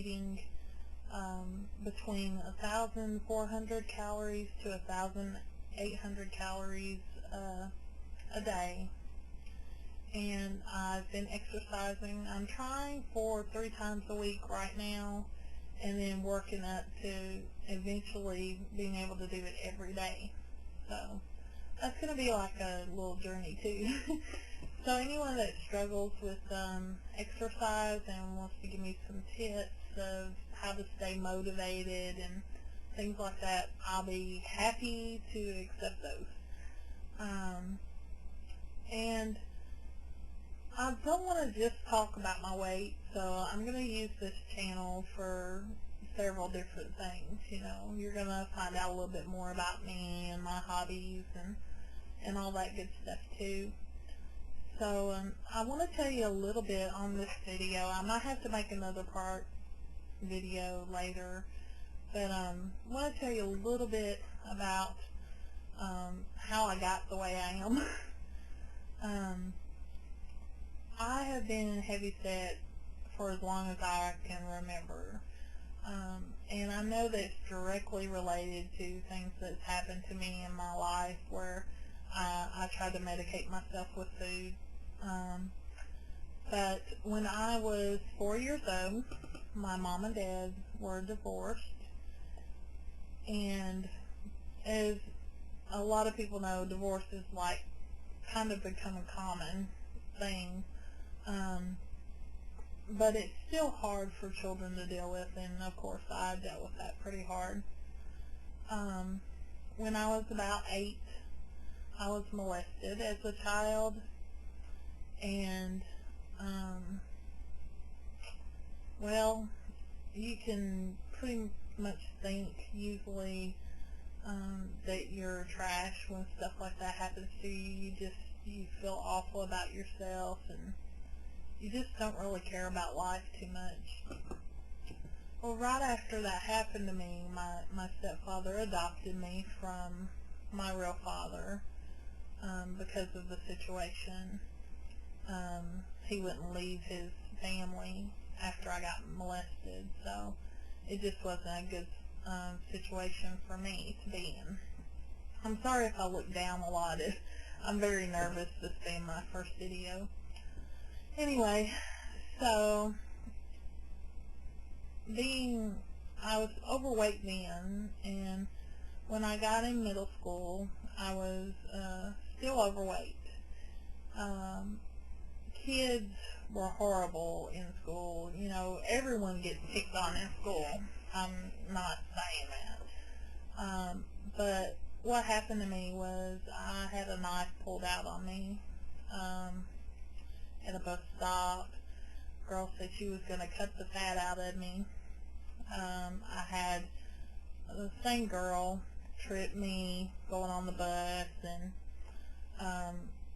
eating between 1,400 calories to 1,800 calories a day. And I've been exercising. I'm trying for 3 times a week right now, and then working up to eventually being able to do it every day. So that's going to be like a little journey too. So anyone that struggles with exercise and wants to give me some tips of how to stay motivated and things like that, I'll be happy to accept those. And I don't want to just talk about my weight, so I'm going to use this channel for several different things. You know, you're going to find out a little bit more about me and my hobbies and all that good stuff too. So I want to tell you a little bit on this video. I might have to make another part video later, but I want to tell you a little bit about how I got the way I am. I have been heavy set for as long as I can remember, and I know that's directly related to things that's happened to me in my life where I tried to medicate myself with food. But when I was 4 years old, my mom and dad were divorced, and as a lot of people know, divorce is like kind of become a common thing, but it's still hard for children to deal with, and of course I dealt with that pretty hard. When I was about 8, I was molested as a child, and well, you can pretty much think usually that you're trash when stuff like that happens to you. You feel awful about yourself, and you just don't really care about life too much. Well, right after that happened to me, my stepfather adopted me from my real father because of the situation. He wouldn't leave his family after I got molested, so it just wasn't a good situation for me to be in. I'm sorry if I look down a lot. I'm very nervous, this being my first video. Anyway, so I was overweight then, and when I got in middle school, I was still overweight. Kids were horrible in school. You know, everyone gets picked on in school. I'm not saying that. But what happened to me was I had a knife pulled out on me at a bus stop. Girl said she was going to cut the fat out of me. I had the same girl trip me going on the bus, and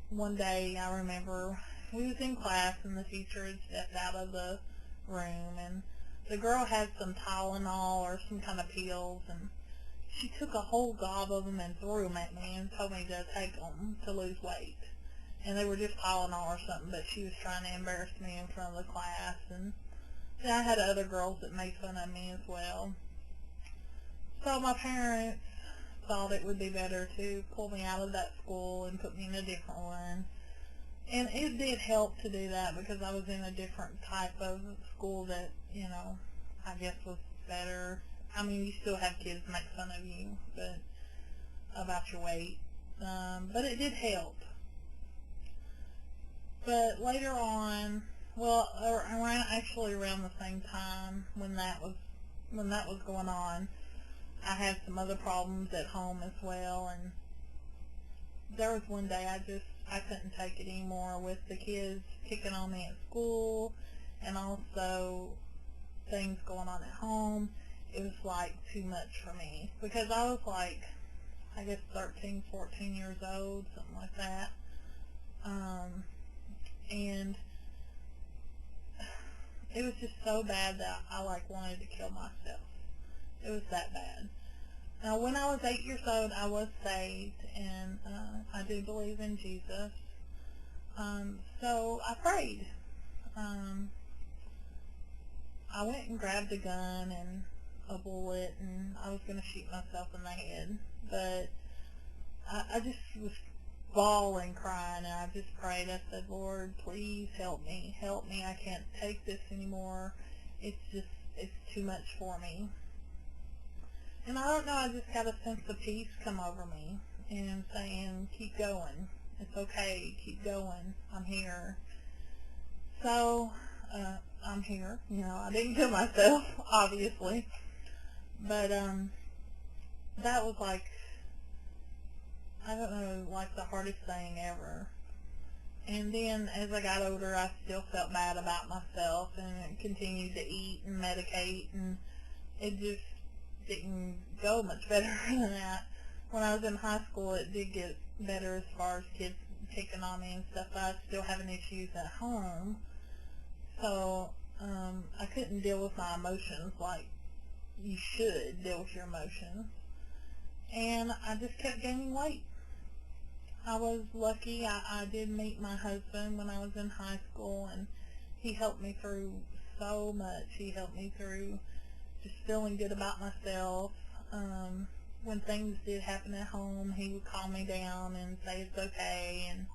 one day I remember we was in class and the teacher had stepped out of the room, and the girl had some Tylenol or some kind of pills, and she took a whole gob of them and threw them at me and told me to take them to lose weight. And they were just Tylenol or something, but she was trying to embarrass me in front of the class. And I had other girls that made fun of me as well. So my parents thought it would be better to pull me out of that school and put me in a different one. And it did help to do that because I was in a different type of school that, you know, I guess was better. I mean, you still have kids make fun of you about your weight, but it did help. But later on, well, around the same time when that was going on, I had some other problems at home as well, and there was one day I couldn't take it anymore with the kids picking on me at school, and also things going on at home. It was like too much for me because I was like, I guess 13, 14 years old, something like that. And it was just so bad that I like wanted to kill myself. It was that bad. Now, when I was 8 years old, I was saved, and I do believe in Jesus. So I prayed. I went and grabbed a gun and a bullet, and I was going to shoot myself in the head. But I just was bawling, crying, and I just prayed. I said, Lord, please help me. Help me. I can't take this anymore. It's too much for me. And I don't know, I just got a sense of peace come over me and saying, keep going. It's okay. Keep going. I'm here. So, I'm here. You know, I didn't kill myself, obviously. But, that was like, I don't know, like the hardest thing ever. And then as I got older, I still felt bad about myself and continued to eat and medicate, and it just didn't go much better than that. When I was in high school, it did get better as far as kids picking on me and stuff, but I was still having issues at home. So, I couldn't deal with my emotions like you should deal with your emotions. And I just kept gaining weight. I was lucky. I did meet my husband when I was in high school, and he helped me through so much. He helped me through just feeling good about myself. When things did happen at home, he would calm me down and say it's okay, and